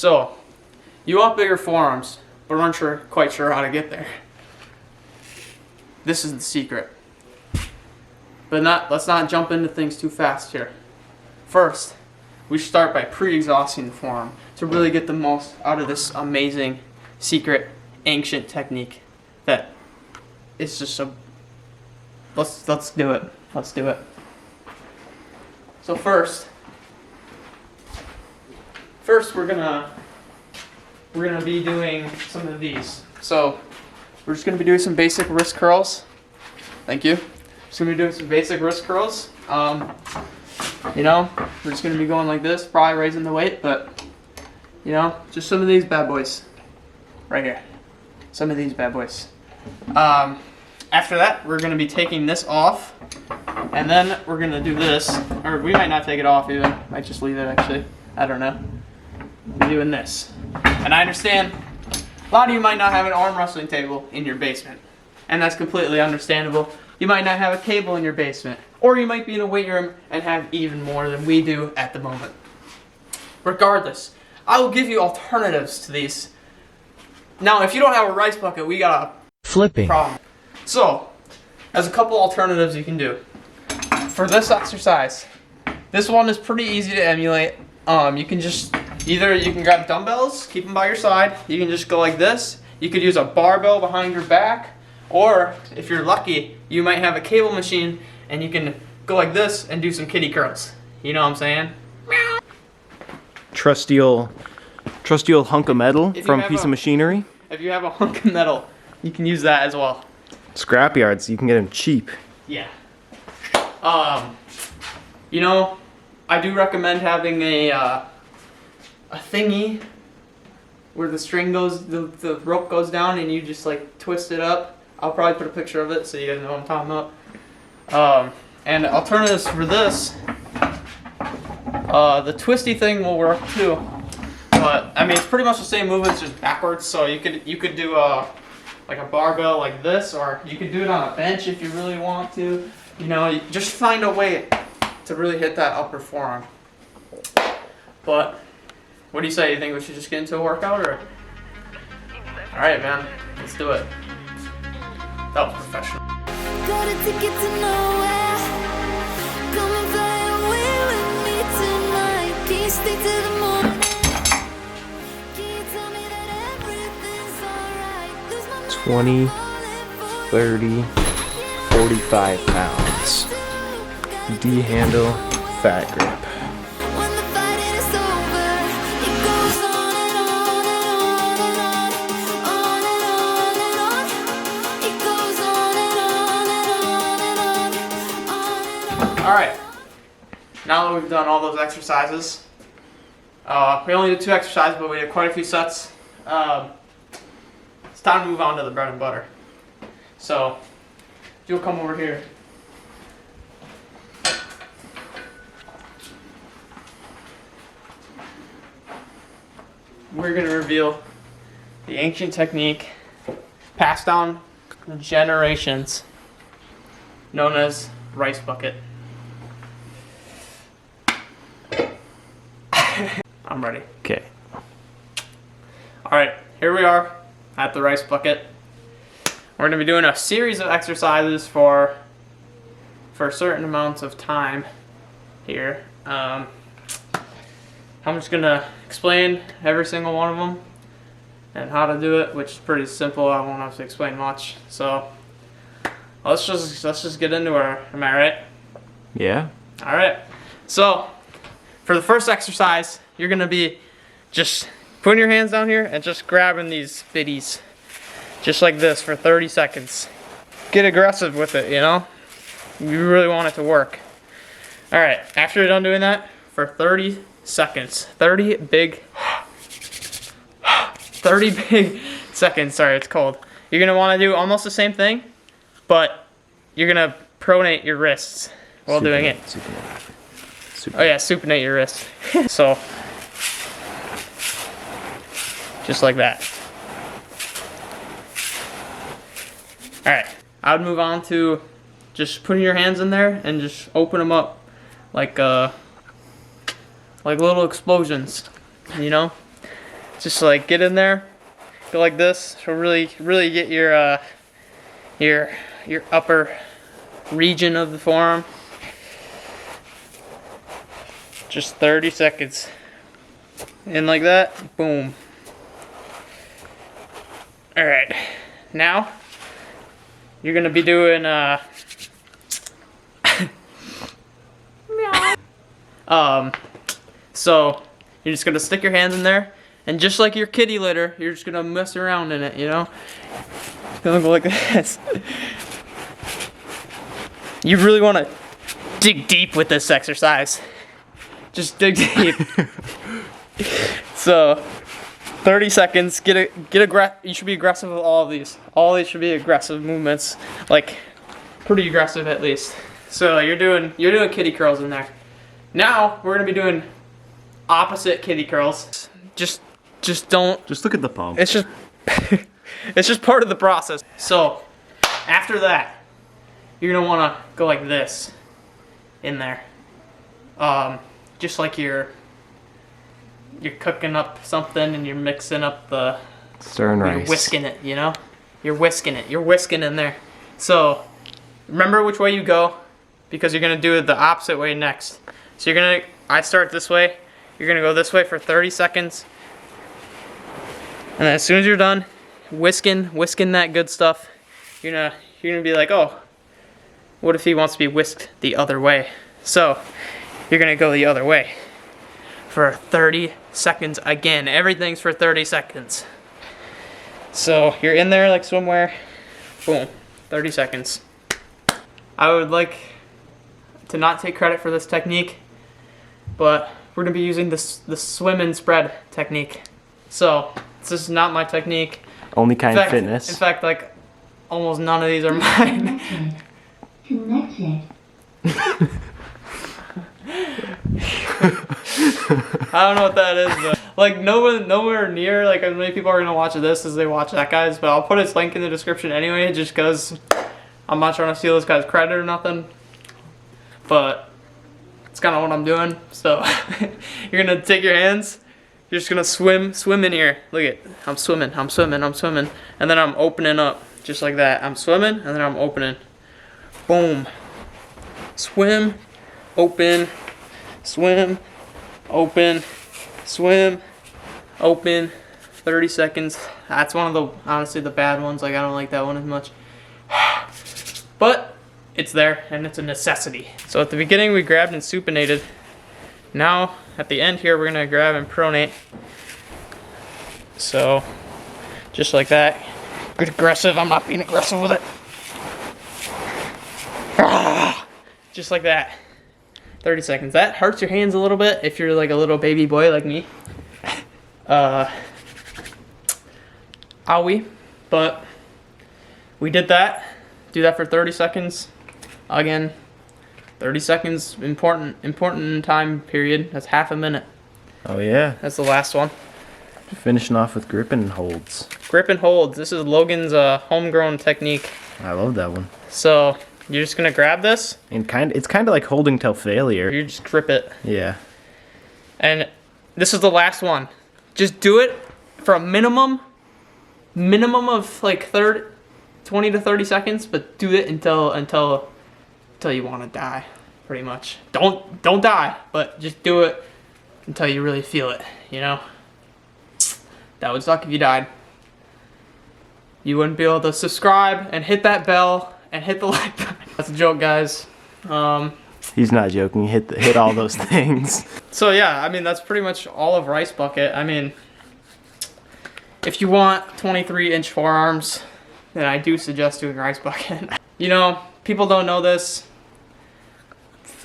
So, you want bigger forearms, but aren't quite sure how to get there. This is the secret. But let's not jump into things too fast here. First, we should start by pre-exhausting the forearm to really get the most out of this amazing, secret, ancient technique that is just a... Let's do it. Let's do it. So first we're gonna be doing some of these. So we're just gonna be doing some basic wrist curls. Thank you. Just gonna be doing some basic wrist curls. You know, we're just gonna be going like this, probably raising the weight, but you know, just some of these bad boys right here. Some of these bad boys. After that, we're gonna be taking this off, and then we're gonna do this, or we might not take it off even. Might just leave it actually. I don't know. We're doing this, and I understand a lot of you might not have an arm wrestling table in your basement, and that's completely understandable. You might not have a cable in your basement, or you might be in a weight room and have even more than we do at the moment. Regardless, I will give you alternatives to these. Now, if you don't have a rice bucket, we got a flipping problem. So, there's a couple alternatives you can do. For this exercise, this one is pretty easy to emulate. You can just, you can grab dumbbells, keep them by your side. You can just go like this. You could use a barbell behind your back. Or, if you're lucky, you might have a cable machine and you can go like this and do some kitty curls. You know what I'm saying? trusty old hunk of metal from Piece of Machinery. If you have a hunk of metal, you can use that as well. Scrapyards, you can get them cheap. Yeah. You know, I do recommend having a thingy where the string goes, the rope goes down, and you just like twist it up. I'll probably put a picture of it so you guys know what I'm talking about. And alternatives for this, the twisty thing will work too. But I mean, it's pretty much the same movements, just backwards. So you could do like a barbell like this, or you could do it on a bench if you really want to. You know, you just find a way to really hit that upper forearm. But what do you say? You think we should just get into a workout, or? All right, man, let's do it. That was professional. Got a ticket to nowhere. Come and fly away with me tonight. Can you stay till the morning? Can you tell me that everything's alright? Lose my mind 20, 30, 45 pounds. D-handle, fat grip. when the fighting is over. It goes on and on and on and on. On and on and on. It goes on and on and on and on. On and on. All right. Now that we've done all those exercises, we only did 2 exercises, but we did quite a few sets. It's time to move on to the bread and butter. So, you'll come over here. We're going to reveal the ancient technique passed down generations, known as rice bucket. I'm ready. Okay. All right, here we are at the rice bucket. We're going to be doing a series of exercises for certain amounts of time here. I'm just going to explain every single one of them and how to do it, which is pretty simple. I won't have to explain much. So let's just get into it. Am I right? Yeah. All right. So for the first exercise, you're going to be just putting your hands down here and just grabbing these bitties just like this for 30 seconds. Get aggressive with it, you know? You really want it to work. All right, after you're done doing that for 30 seconds, 30 big seconds, sorry, it's cold. You're gonna wanna do almost the same thing, but you're gonna pronate your wrists while doing it. Supinate. Oh yeah, supinate your wrists. So, just like that. All right, I would move on to just putting your hands in there and just open them up like little explosions, you know? Just like get in there, go like this. So really get your upper region of the forearm. Just 30 seconds. In like that, boom. All right, now you're gonna be doing so you're just gonna stick your hands in there, and just like your kitty litter, you're just gonna mess around in it, you know? It's gonna go like this. You really wanna dig deep with this exercise. Just dig deep. So, 30 seconds, you should be aggressive with all of these. All of these should be aggressive movements, like pretty aggressive at least. So you're doing kitty curls in there. Now we're gonna be doing opposite kitty curls. Just look at the pump. It's just it's just part of the process. So after that, you're gonna wanna go like this in there. Just like you're cooking up something and you're mixing up the stern rice. You're whisking it, you know? You're whisking it. You're whisking in there. So remember which way you go, because you're gonna do it the opposite way next. So I start this way, you're gonna go this way for 30 seconds. And then as soon as you're done whisking that good stuff, you're gonna be like, oh, what if he wants to be whisked the other way? So you're gonna go the other way for 30 seconds again. Everything's for 30 seconds. So you're in there like swimwear, boom, 30 seconds. I would like to not take credit for this technique, but we're gonna be using the swim and spread technique. So this is not my technique. Only Kind Fitness. In fact, like almost none of these are mine. Connected. I don't know what that is, but like nowhere near like as many people are gonna watch this as they watch that guy's. But I'll put his link in the description anyway, just because I'm not trying to steal this guy's credit or nothing. But it's kind of what I'm doing. So you're gonna take your hands. You're just gonna swim in here. Look at, I'm swimming, and then I'm opening up just like that. I'm swimming, and then I'm opening. Boom. Swim, open, swim, open, swim, open. 30 seconds. That's one of the, honestly, the bad ones. Like, I don't like that one as much. But it's there, and it's a necessity. So at the beginning, we grabbed and supinated. Now, at the end here, we're gonna grab and pronate. So, just like that. Get aggressive. I'm not being aggressive with it. Just like that. 30 seconds. That hurts your hands a little bit if you're like a little baby boy like me. Owie. But we did that. Do that for 30 seconds. Again, 30 seconds, important time period. That's half a minute. Oh yeah. That's the last one. Finishing off with grip and holds. Grip and holds. This is Logan's homegrown technique. I love that one. So you're just gonna grab this. And it's kind of like holding till failure. You just grip it. Yeah. And this is the last one. Just do it for a minimum of like 20 to 30 seconds, but do it until you want to die, pretty much. Don't die, but just do it until you really feel it, you know? That would suck if you died. You wouldn't be able to subscribe and hit that bell and hit the like button. That's a joke, guys. He's not joking. Hit all those things. So yeah, I mean, that's pretty much all of Rice Bucket. I mean, if you want 23-inch forearms, then I do suggest doing Rice Bucket. You know, people don't know this.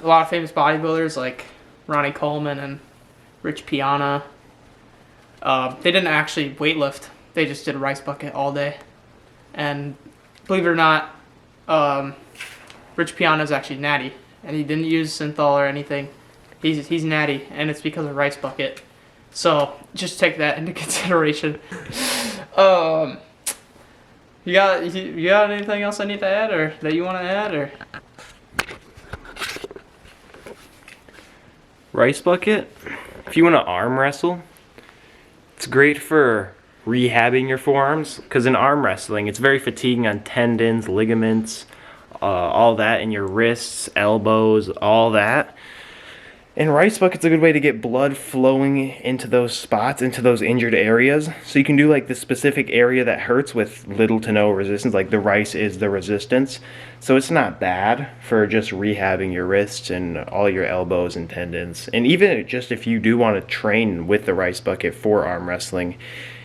A lot of famous bodybuilders like Ronnie Coleman and Rich Piana, they didn't actually weightlift. They just did a Rice Bucket all day. And believe it or not, Rich Piana is actually natty, and he didn't use synthol or anything. He's natty, and it's because of Rice Bucket. So just take that into consideration. You got anything else I need to add, or that you want to add, or? Rice Bucket, if you want to arm wrestle, It's great for rehabbing your forearms, because in arm wrestling, it's very fatiguing on tendons, ligaments, all that in your wrists, elbows, all that. And rice bucket's a good way to get blood flowing into those spots, into those injured areas. So you can do like the specific area that hurts with little to no resistance, like the rice is the resistance. So it's not bad for just rehabbing your wrists and all your elbows and tendons. And even just if you do want to train with the rice bucket for arm wrestling,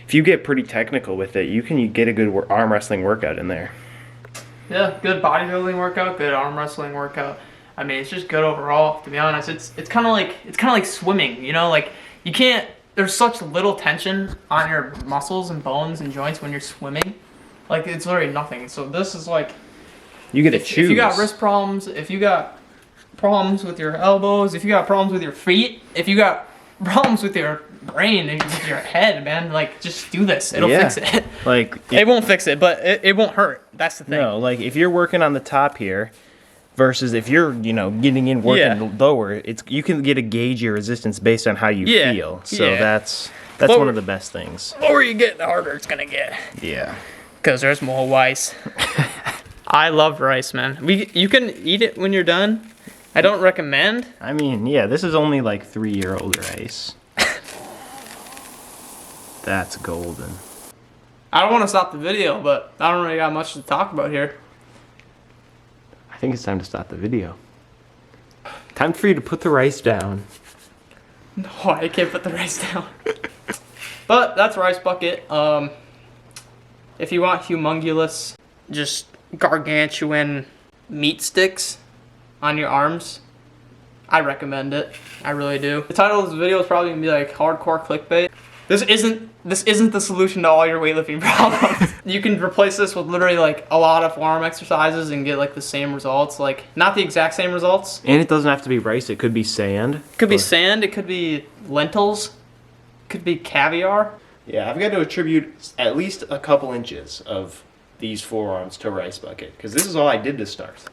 if you get pretty technical with it, you can get a good arm wrestling workout in there. Yeah, good bodybuilding workout, good arm wrestling workout. I mean, it's just good overall. To be honest, it's kind of like swimming. You know, like you can't. There's such little tension on your muscles and bones and joints when you're swimming. Like it's literally nothing. So this is like you get to choose. If you got wrist problems, if you got problems with your elbows, if you got problems with your feet, if you got problems with your brain and with your head, man, like just do this. It'll fix it. Like it won't fix it, but it won't hurt. That's the thing. No, like if you're working on the top here. Versus if you're, getting in working lower, you can get a gauge your resistance based on how you feel. So that's one of the best things. The lower you get, the harder it's gonna get. Yeah. Because there's more rice. I love rice, man. You can eat it when you're done. I don't recommend. I mean, yeah, this is only like 3-year-old rice. That's golden. I don't want to stop the video, but I don't really got much to talk about here. I think it's time to stop the video. Time for you to put the rice down. No, I can't put the rice down. But that's rice bucket. If you want humungulous, just gargantuan meat sticks on your arms, I recommend it. I really do. The title of this video is probably gonna be like hardcore clickbait. This isn't the solution to all your weightlifting problems. You can replace this with literally like a lot of forearm exercises and get like the same results. Like not the exact same results. And it doesn't have to be rice, it could be sand. It could be sand, it could be lentils, it could be caviar. Yeah, I've got to attribute at least a couple inches of these forearms to rice bucket, because this is all I did to start.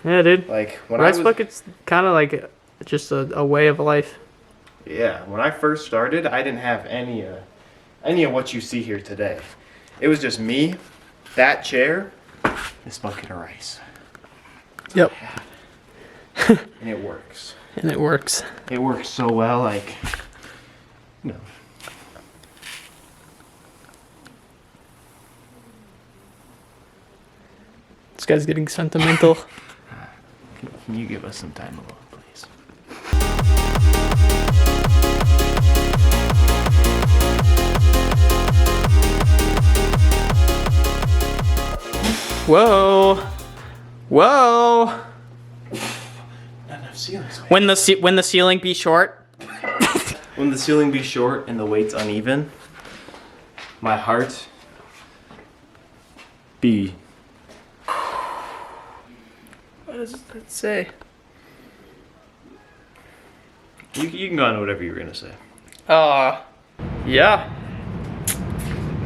Yeah, dude. Like when rice bucket's kind of like just a way of life. Yeah, when I first started, I didn't have any of what you see here today. It was just me, that chair, this bucket of rice. Yep. And it works. And it works. It works so well, like, This guy's getting sentimental. Can you give us some time alone, please? Whoa. Whoa. Not enough ceiling space. When the ceiling be short. When the ceiling be short and the weight's uneven, my heart be. What does that say? You can go on to whatever you were gonna say. Yeah.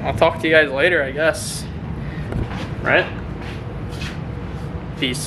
I'll talk to you guys later, I guess. Right? Peace.